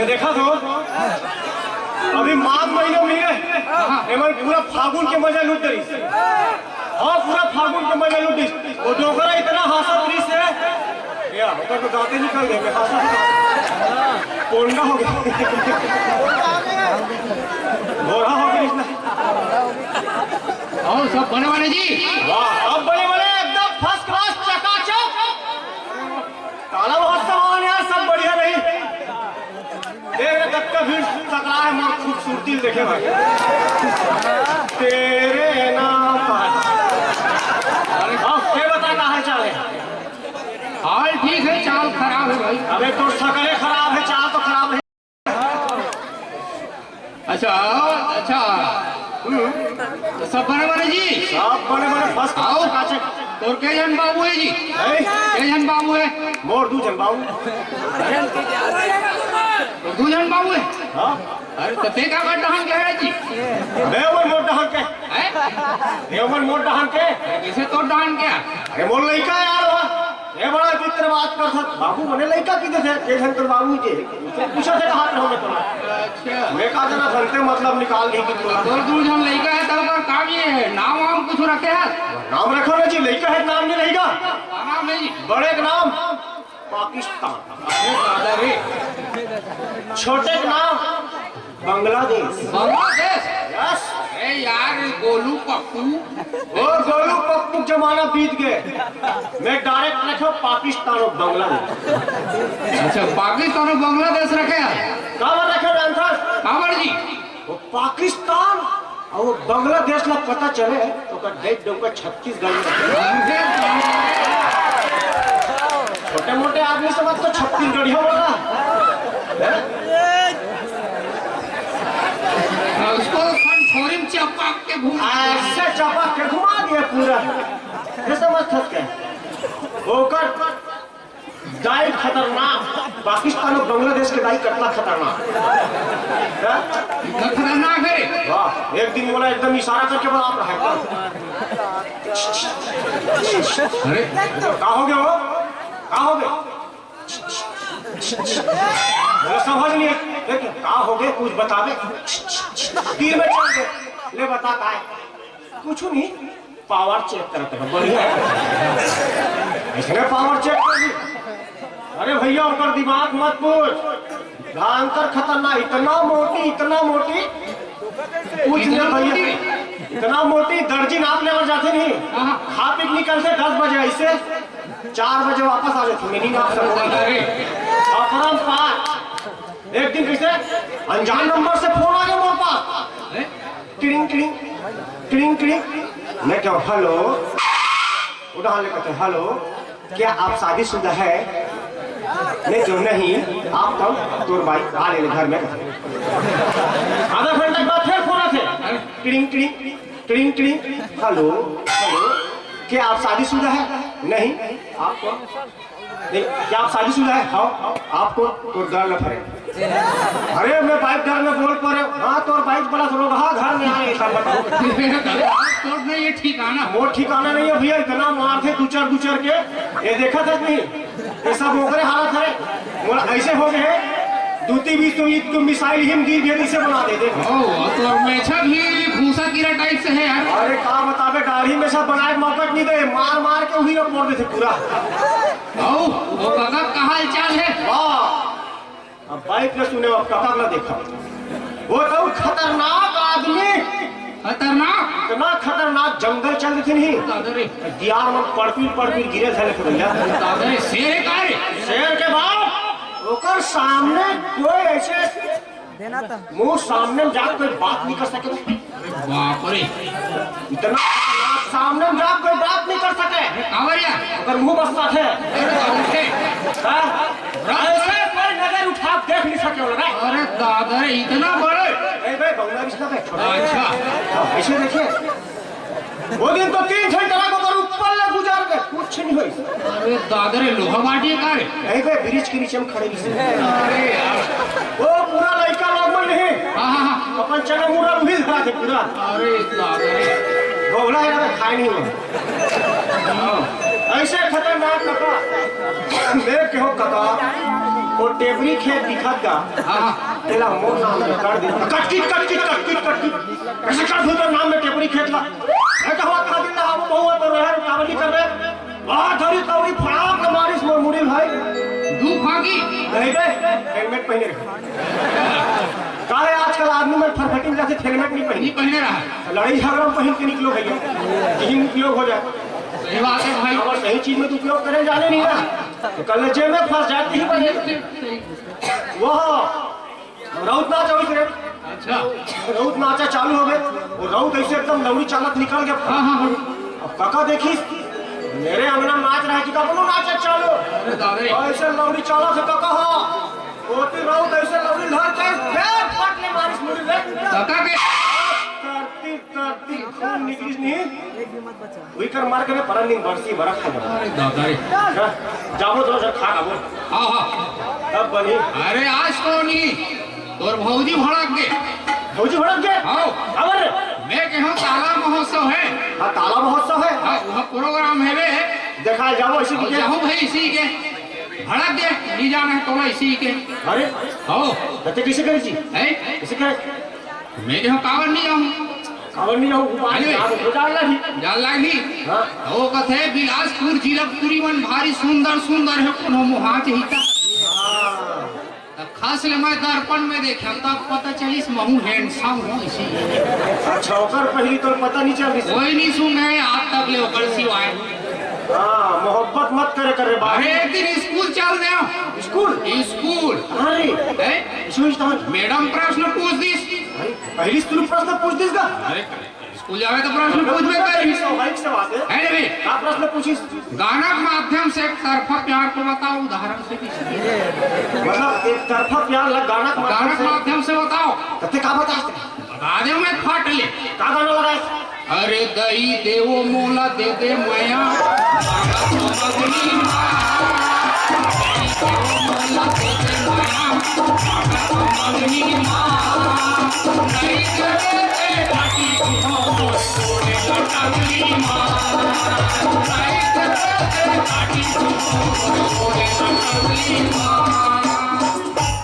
देखा तो अभी माघ महीने मिले एमन पूरा फागुन के मजा लूट रही। हाँ पूरा फागुन के मजा लूट रही। वो डोकरा इतना हासा रही से या होकर तो दांते निकल गए। हासा पोंडा हो गया, गोरा हो गया इसमें। और सब बने वाले जी, वाह अब बने वाले एकदम फर्स्ट क्लास चकाचक। काला बहुत सामान यार, सब बढ़िया रही। देख कब का भीड़ सकरा है, मां खूबसूरती देखे भाई तेरे नाम पर। अरे क्या बता कहा है चाल है? हाल ठीक है, चाल खराब है भाई। अबे तो शकलें खराब है, चाल तो खराब है। अच्छा अच्छा, तो सब बने बने जी, सब बने बने फर्स्ट क्लास चकाचक। और के जन बाबू है जी? के जन बाबू है? मोर दू जन बाबू। दू जन बाबू है? हाँ अरे तो ते का डहान के है जी? देवन मोर डहान के, देवन मोर डहान के। कैसे तो डहान क्या? अरे मोर लड़का यार वहाँ ये बड़ा चित्र बात कर सकता। बाबू बने लड़का किधर थे? के धन बाबू जी पूछा थे कहाँ पे होंगे तुम? अच्छा मैं कहा जना घंटे मतलब निकाल दी कि तो दू जन लड़का है, तब का काम ये है नाम वाम कुछ रखे है? नाम रखो ना जी, लड़का है नाम नहीं रहेगा। नाम है जी? बड़े का नाम पाकिस्तान, छोटे का नाम बांग्लादेश। बांग्लादेश? यस। अरे यार गोलू पप्पू, और गोलू पप्पू जमाना बीत गए। मैं डायरेक्ट रखो पाकिस्तान और बांग्लादेश। अच्छा पाकिस्तान और बांग्लादेश रखे हैं? कहाँ रखे आंसर? काबर जी? वो पाकिस्तान और वो बांग्लादेश ला पता चले तो का डेट डोका छत्तीसगढ़ में। छोटे मोटे आदमी समझ तो छत्तीसगढ़ होगा। उसको फनफोरिम चपाक के घुमा, ऐसे चपाक के घुमा दिया पूरा। ये समझ सकते होकर दाई खतरनाक। पाकिस्तान और बांग्लादेश के दाई कितना खतरनाक। खतरनाक है। वाह एक दिन बोला एकदम इशारा करके बोला आप रहा। अरे कहा हो गया वो? कहा हो गया? समझ नहीं कहा हो गए, कुछ बता दे। तीर में चल गए, ले बता का है? कुछ नहीं, पावर चेक करते हैं। बढ़िया इसने पावर चेक कर दी। अरे भैया ऊपर दिमाग मत पूछ, भयंकर खतरनाक। इतना मोटी पूछ ले भैया, इतना मोटी दर्जी नाप ले जाते नहीं। खा पी निकलते 10 बजे, ऐसे 4 बजे वापस आ जाते। मिनी नाप सकते। एक दिन कैसे अनजान नंबर से फोन आ गया मेरे पास। टिरिंग टिरिंग टिरिंग टिरिंग। मैं क्या हेलो उठा ले कहते हेलो क्या आप शादीशुदा है? नहीं क्यों नहीं, आप कब तोर भाई आ ले घर में। आधा घंटे बाद फिर फोन आते। टिरिंग टिरिंग टिरिंग टिरिंग। हेलो हेलो क्या आप शादीशुदा है? नहीं आपको नहीं, क्या आप शादीशुदा है? हाँ आपको तो गर्ल फ्रेंड। अरे मैं बाइक घर में बोल पा रहे। हाँ तो बाइक बड़ा थोड़ा हाँ घर में आए ऐसा बताओ। नहीं ये ठिकाना वो ठिकाना नहीं है भैया। इतना मार थे दू चार के ये देखा था नहीं। ये सब ओकरे हालत है। बोला ऐसे हो गए दूती भी तो मिसाइल हिम गिर गई से बना दे। देखो तो मेछा भी भूसा कीड़ा टाइप से है यार। अरे कहा बतावे गाड़ी में सब बनाए मौकट नहीं दे, मार के वही मोड़ देते पूरा। वो काका का हाल चाल है? वाह अब बाइक में सुने अब काका ना देखा। वो तो खतरनाक आदमी, खतरनाक इतना खतरनाक जंगल चल रहे थे नहीं। दियार में पड़पी गिरे थे। शेर के बाद ओकर सामने कोई ऐसे मुंह सामने जाकर कोई बात नहीं कर सके। बाप रे इतना सामने जाकर कोई बात नहीं कर सके। अगर मुंह बसता थे ऐसे कोई नजर उठा देख नहीं सके। अरे दादा इतना बड़े अच्छा ऐसे देखिए वो दिन तो 3 घंटा ऊपर ले गुजार गए, कुछ नहीं हुई। अरे दादा रे लोहा बाटी का ब्रिज के नीचे हम खड़े। वो पूरा लड़का लोग नहीं अपन चले मुड़ा भी धरा थे पूरा। अरे दादा बोला है खाए नहीं मैं। ऐसे खतरनाक कका देख के हो कका वो टेबरी खेत दिखत का तेला मोर नाम में कर दे कटकिट कैसे कर दूं तो नाम में टेबरी खेत ला ऐसा हुआ खा दिन हम बहुत तो रहे कावली कर रहे वाह धरी कवरी फड़ाक के मारिस मोर मुड़ी भाई दू फागी नहीं बे हेलमेट पहने रहे काहे आजकल आदमी में फटफटी जैसे हेलमेट नहीं पहने रहा लड़ाई झगड़ा में पहन के निकलो भैया यही उपयोग हो जाए सही बात है भाई और सही चीज में तो उपयोग करे जाने नहीं ना तो कल जेब में फंस जाती ही बने वो रौत नाच हो गए अच्छा रौत नाचा चालू हो गए वो रौत ऐसे एकदम लौड़ी चालक निकल गया हाँ अब काका देखी मेरे अंगना नाच रहा है कि कब नाचा चालू ऐसे लौड़ी चालक से काका हो होती रौत ऐसे लौड़ी लहर के फिर फट ले मारिस मुड़ी ले काका के करती खून निकलिस नहीं वही कर मार के मैं परन दिन बरसी बरख खा अरे दादा रे जाबो तो जब खा खाबो हाँ तब बनी अरे आज तो नहीं तोर भौजी भड़क गए भौजी भड़क गए आओ अबर मैं कहूँ ताला महोत्सव है हाँ ताला महोत्सव है हाँ वह प्रोग्राम है वे देखा जाओ इसी की जाओ भाई इसी के भड़क गए नहीं जाना है तो इसी के अरे आओ बच्चे किसे करे जी है किसे करे मैं कहूँ कावर नहीं जाऊँ खबर नहीं हो जाल लागी हाँ वो कथे बिलासपुर जिलकपुरी मन भारी सुंदर सुंदर है कोनो मुहात हिता खास ले मैं दर्पण में देखा तब पता चलिस महू हैंडसम हो इसी अच्छा ओकर पहली तो पता नहीं चल रही कोई नहीं सुने आज तक ले ओकर सिवाय हाँ मोहब्बत मत करे अरे एक दिन स्कूल चल गया स्कूल अरे मैडम प्रश्न पूछ दिस पहली स्कूल प्रश्न पूछ दिस का अरे स्कूल जावे तो प्रश्न पूछबे करी स्वाभाविक से बात है रे का प्रश्न पूछिस गाना के माध्यम से एक तरफा प्यार को बताओ उदाहरण से मतलब एक तरफा प्यार लग गाना के माध्यम से बताओ तते का बता दे मैं फट ले का गाना लगाए अरे दई देवो मोला दे दे मया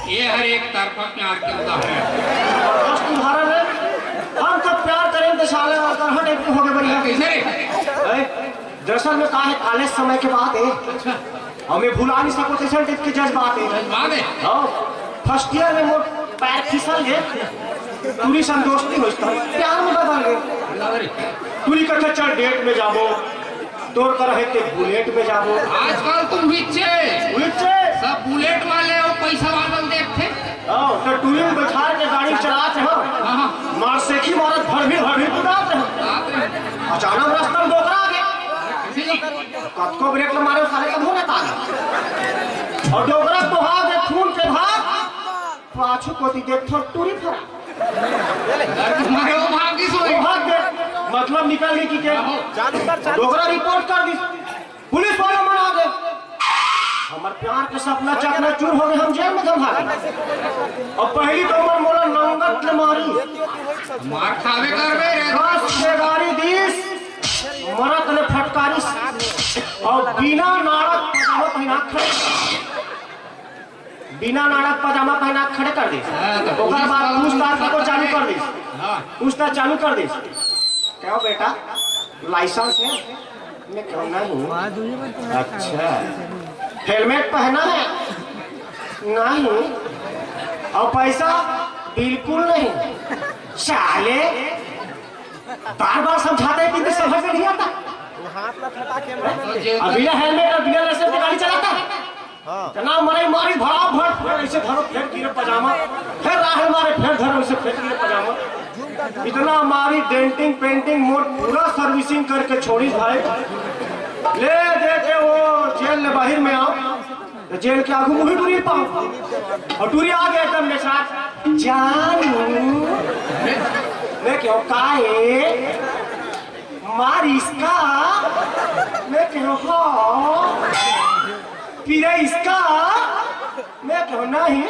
ये हर एक तरफा प्यार के उदाहरण है हम सब प्यार करें तो साले हट एक हो गए बढ़िया कैसे दरअसल में कहा है कॉलेज समय के बाद है हमें भुला नहीं सको टेंशन टाइप के जज्बात है फर्स्ट ईयर में मोर पैर फिसल गए पूरी संतोषी हो प्यार में बदल गए पूरी कथा चल डेट में जाबो तोड़ कर रहे थे बुलेट में जाबो आजकल तुम विच्चे सब बुलेट वाले और पैसा वाले देखते तो टूरिंग बैठा के गाड़ी चलाते हो मार से ही मारत भर भी उड़ाते हो अचानक रास्ता में डोकरा आ गया कतको ब्रेक मारे सारे कब होने ताना और डोकरा तो भाग दे खून के भाग पाछू कोती देख थोड़ टूरी फरा तुम्हारे वो भागी सोई भाग दे मतलब निकल गई कि क्या डोकरा रिपोर्ट कर दी पुलिस वाला मना दे हमारे प्यार के सपना चकना चूर हो गए हम जेल में धमका और पहली तो उम्र मोला नंगत ले मारी मार खावे करबे रे बस के गाड़ी दीस मरत ने फटकारी और बिना नाड़क पजामा पहना खड़े कर दी ओकर बाद पूछताछ को चालू कर दी पूछताछ चालू कर दी क्या बेटा लाइसेंस है मैं क्यों नहीं अच्छा हेलमेट पहना है नहीं और पैसा बिल्कुल नहीं साले बार समझाते हैं कि समझ में नहीं आता बिना हेलमेट और बिना लाइसेंस की गाड़ी चलाता तना मरे मारी भड़ा भड़ ऐसे धरो फिर गिरे पजामा फिर राह मारे फिर धरो ऐसे फिर गिरे पजामा इतना मारी डेंटिंग पेंटिंग मोड पूरा सर्विसिंग करके छोड़ी भाई ले देखे वो जेल ले बाहर में आओ जेल के आगू मुही टूरी पाओ और टूरी आ गया एकदम मेरे साथ जानू मैं क्यों काहे मार इसका मैं क्यों हो फिर इसका मैं क्यों नहीं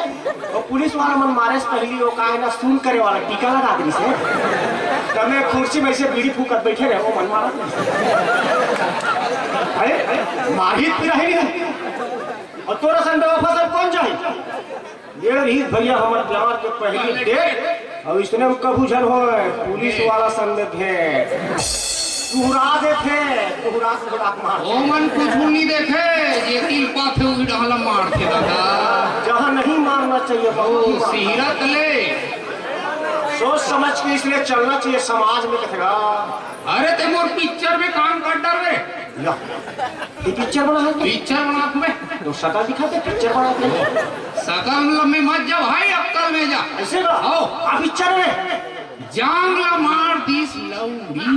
और पुलिस वाला मन मारे से पहली वो काहे ना सुन करे वाला टीका लगा दी से तब मैं कुर्सी में से बीड़ी फूकत बैठे रहे वो मन मारा अरे मारहित फिर है और तोरा संग बेवफा सब कौन जाए? ये रही भैया हमारे प्यार के पहली डेट और इसने हम कबू झल हो पुलिस वाला संग में भेंट तुहरा देखे तुहरा से बड़ा मार ओ मन कुछ नहीं देखे ये की पाथे उड़ी डाला मार के दादा जहाँ नहीं मारना चाहिए बहुत सिहरा तले सोच समझ के इसलिए चलना चाहिए समाज में कथेगा। अरे ते मोर पिक्चर में काम कर डर रे ये पिक्चर बना है पिक्चर बना तुम्हें तो शक्ल दिखाते पिक्चर बनाते सकल में मत जा भाई अक्कल में जा ऐसे का आओ आप पिक्चर में जांगला मार दिस लौड़ी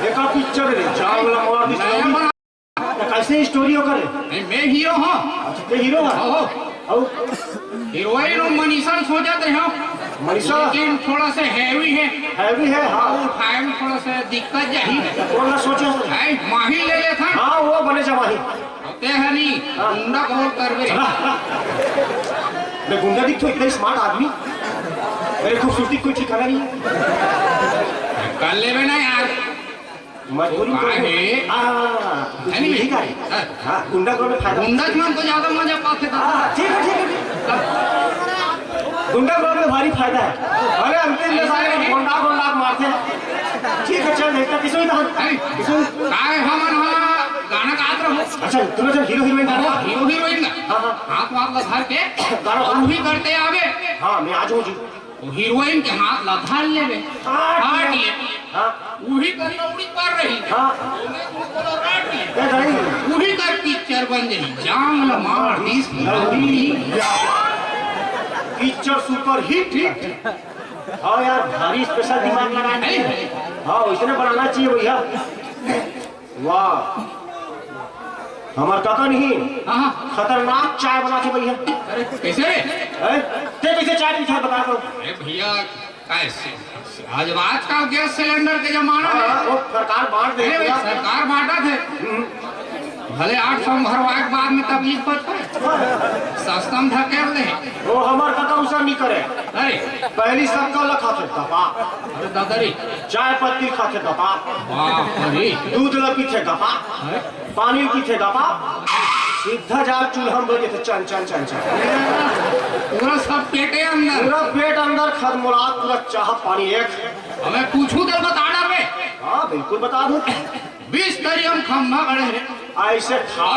एक पिक्चर है जांगला मार दिस लौड़ी कैसे स्टोरी हो करे मैं हीरो हूँ अच्छा ते हीरो है हीरोइन और मनीषा सोचा थे हम मनीषा लेकिन थोड़ा सा हैवी है हाँ फाइल थोड़ा सा दिक्कत जाही कौन ना सोचे है माही ले ले था हाँ वो बने जमाही ते है नहीं गुंडा कॉल कर बे मैं गुंडा दिख तो इतना स्मार्ट आदमी मेरे खूबसूरती कोई ठिकाना नहीं कर ले बे ना यार मजबूरी ठीक है हाँ गुंडा को फायदा गुंडा में तो ज्यादा मजा पाते था ठीक है गुंडा को में भारी फायदा है अरे अंतिम में सारे गुंडा मारते हैं ठीक है चल देखता किसो काय हमन गाना गात रहो अच्छा तुम जब हीरो हीरोइन हां हाथ वाथ लधार के गाना भी करते आगे हाँ मैं आज हूँ जी हीरोइन के हाथ लधार लेबे काट ले हाँ वही कर लौड़ी कर रही हाँ वही कर पिक्चर बन गई जांगला मार दिस लौड़ी पिक्चर सुपर हिट हाँ यार भारी स्पेशल दिमाग लगाए हाँ इसने बनाना चाहिए भैया वाह हमारे काका नहीं खतरनाक चाय बनाते भैया कैसे कैसे चाय पीते बता दो भैया कैसे आज का गैस सिलेंडर के जमाना है वो सरकार बांट दे सरकार बांटा थे भले 800 भरवाए के बाद में तकलीफ पड़ता सस्ता में धकेल दे वो हमारे काका उसा नहीं करे अरे पहली सबका लखा थे गपा अरे दादारी चाय पत्ती खाते गपा दूध ला पीछे गपा पानी पीछे गपा सीधा जा चूल्हा में थे चन चन चन चन पूरा सब पेटे अंदर पूरा पेट अंदर खदमुराद पूरा चाह पानी एक हमें पूछू तो बता डर हाँ बिल्कुल बता दूं 20 तरी हम खम्भा गड़े हैं ऐसे खा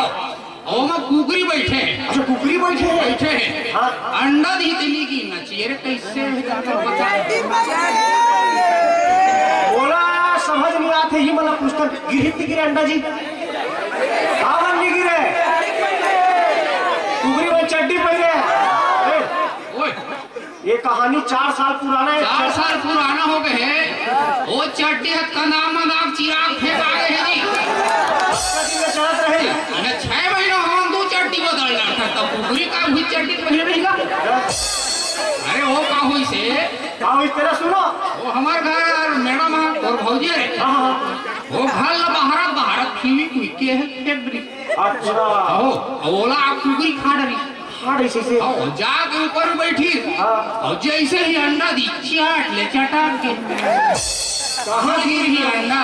और मैं कुकरी बैठे हैं अच्छा कुकरी बैठे हैं हाँ अंडा दी दिली की ना चाहिए रे कैसे बोला समझ नहीं आते ही मतलब पुस्तक गिरे अंडा जी हाँ नहीं गिरे कुकरी में चड्डी पहने ये कहानी 4 साल पुराना है 4 साल पुराना हो गए है वो चड्डी है कनाम मदाम चिराग फेंक आ गए हैं जी चलत रहे अरे 6 महीना हम 2 चड्डी बदलना था तब कुकरी का भी चड्डी पहने रहेगा अरे वो का हुई से हाँ इस तरह सुनो वो हमारे घर मैडम है और भौजी है वो घर ला भारत फीवी के है फेब्रिक अच्छा ओला आप कुकरी खा डरी से जाके ऊपर बैठी और जैसे ही अंडा दी चाट ले चटाक के कहाँ गिर ही अंडा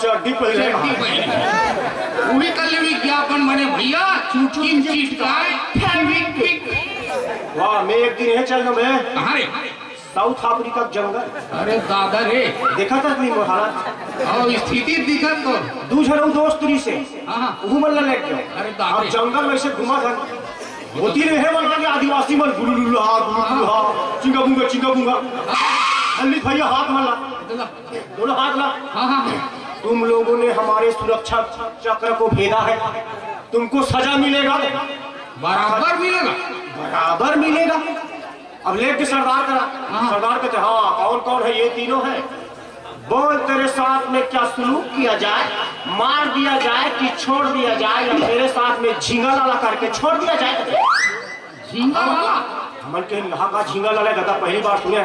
चड्डी पहले वही कल विज्ञापन बने भैया चुटकी में चिटकाए वाह मैं एक दिन है चल मैं कहाँ रे साउथ अफ्रीका जंगल अरे दादा रे देखा था नहीं हालत और स्थिति दिखत तो दूसरा दोस्त री से घूमल लग गया अरे अब जंगल में से घुमा था होती रहे मन के आदिवासी मन गुलुलुहा चिंगाबुंगा हल्ली भैया हाथ मल्ला दोनों हाथ ला तुम लोगों ने हमारे सुरक्षा चक्र को भेदा है तुमको सजा मिलेगा बराबर मिलेगा अब लेके सरदार करा सरदार कहते हाँ कौन कौन है ये तीनों है बोल तेरे साथ में क्या सलूक किया जाए मार दिया जाए कि छोड़ दिया जाए या तेरे साथ में झींगा लाला करके छोड़ दिया जाए झींगा लाला मन के का झींगा लाला गदा पहली बार सुने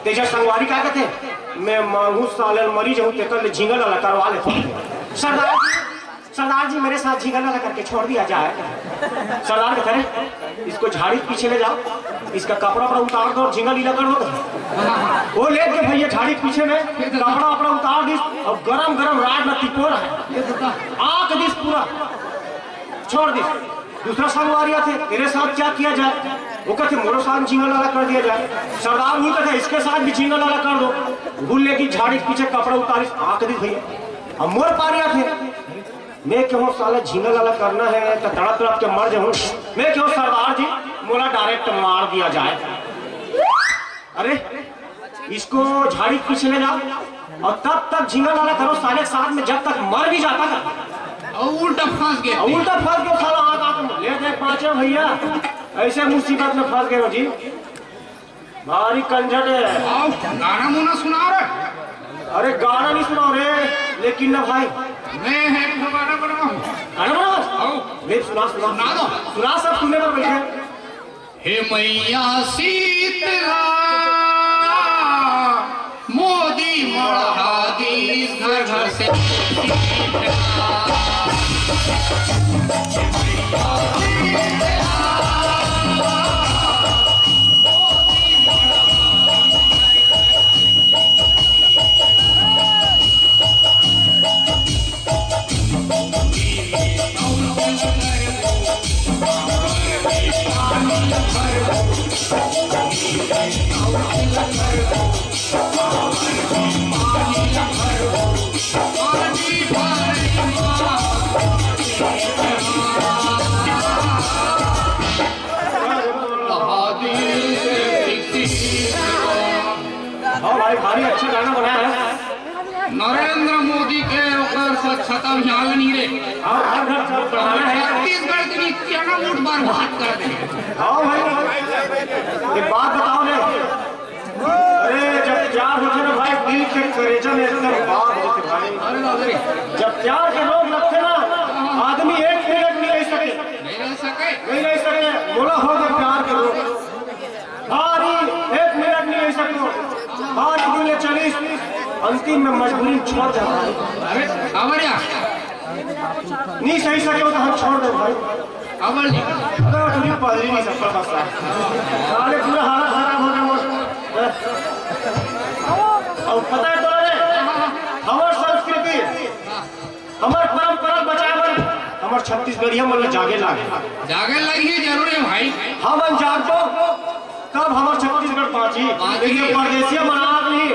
तेजा संगवारी क्या कहते मैं मांगू सालन मरीज हूँ तेकर झींगा लाला करवा ले सरदार जी मेरे साथ झींगा लाला करके छोड़ दिया जाए सरदार कहते हैं इसको झाड़ी पीछे ले जाओ इसका कपड़ा अपना उतार दो और झींगा लीला कर दो वो ले के भैया झाड़ी पीछे में कपड़ा अपना उतार दी और गरम गरम राड में तिपोर है आग दिस पूरा छोड़ दी। दूसरा संग वारिया थे, तेरे साथ क्या किया जाए? वो कहते मोरो साथ झींगा लाला कर दिया जाए। सरदार भूल कहते इसके साथ भी झींगा लाला कर दो। भूलने की झाड़ी के पीछे कपड़ा उतारी आंख दी भैया। अब मोर पारिया थे, मैं क्यों साला झींगा लाला करना है तो तड़प तड़प के मर जाऊं। मैं क्यों सरदार जी मोला डायरेक्ट मार दिया जाए। अरे इसको झाड़ी के पीछे ले जाओ और तब तक झींगा लाला करो साले साथ में जब तक मर भी जाता था। और उल्टा फंस गया, उल्टा फंस गया साला। आग ले दे पांचों भैया, ऐसे मुसीबत में फंस गए हो जी। भारी कंजट है। आओ गाना मुना सुना रहा। अरे गाना नहीं सुनाओ रे, लेकिन ना भाई मैं है तो गाना बनाऊं। गाना बनाओ। आओ ले सुना सुना सुना दो। सुना सब सुनने पर बैठे। हे मैया शीतला मोदी मढ़ा दी घर घर से भाई भारी अच्छा गाना बनाया है। नरेंद्र मोदी के ऊपर स्वच्छता अभियान नहीं रे। हर घर सब बढ़ाना है। छत्तीसगढ़ के लिए चना वोट बर्बाद कर देंगे। आओ भाई एक बात बताओ ने। अरे जब प्यार होते ना भाई दिल के करेजा में एकदम बात होती भाई। जब प्यार के लोग लगते ना आदमी एक मिनट नहीं रह सके। नहीं रह सके। बोला हो गया प्यार के लोग भारी एक मिनट नहीं रह सकते। भारी दिन चली अंतिम में मजबूरी छोड़ दे भाई। अरे अमर यार नहीं सही सके तो हम छोड़ दे भाई। अमर जी अगर पहली नहीं सफल बसा सारे पूरा हालत खराब हो गया। और पता है तो हमार संस्कृति हमार परंपरा बचाए हमार छत्तीसगढ़िया मतलब जागे लगी जरूर है भाई। हम जागो तब हमार छत्तीसगढ़ पाची। देखिए परदेसिया मना नहीं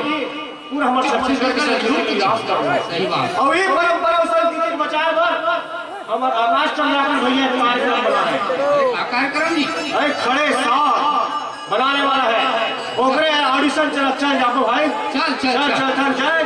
पूरा हमारे छत्तीसगढ़ के संस्कृति विकास कर रहा है। सही बात। और ये परंपरा संस्कृति बचाए हमारे आकाश चंद्राकर भैया कार्यक्रम बना है। कार्यक्रम जी अरे खड़े साथ बनाने वाला है। ओकरे ऑडिशन चल जाओ भाई। चल चल चल चल चल चल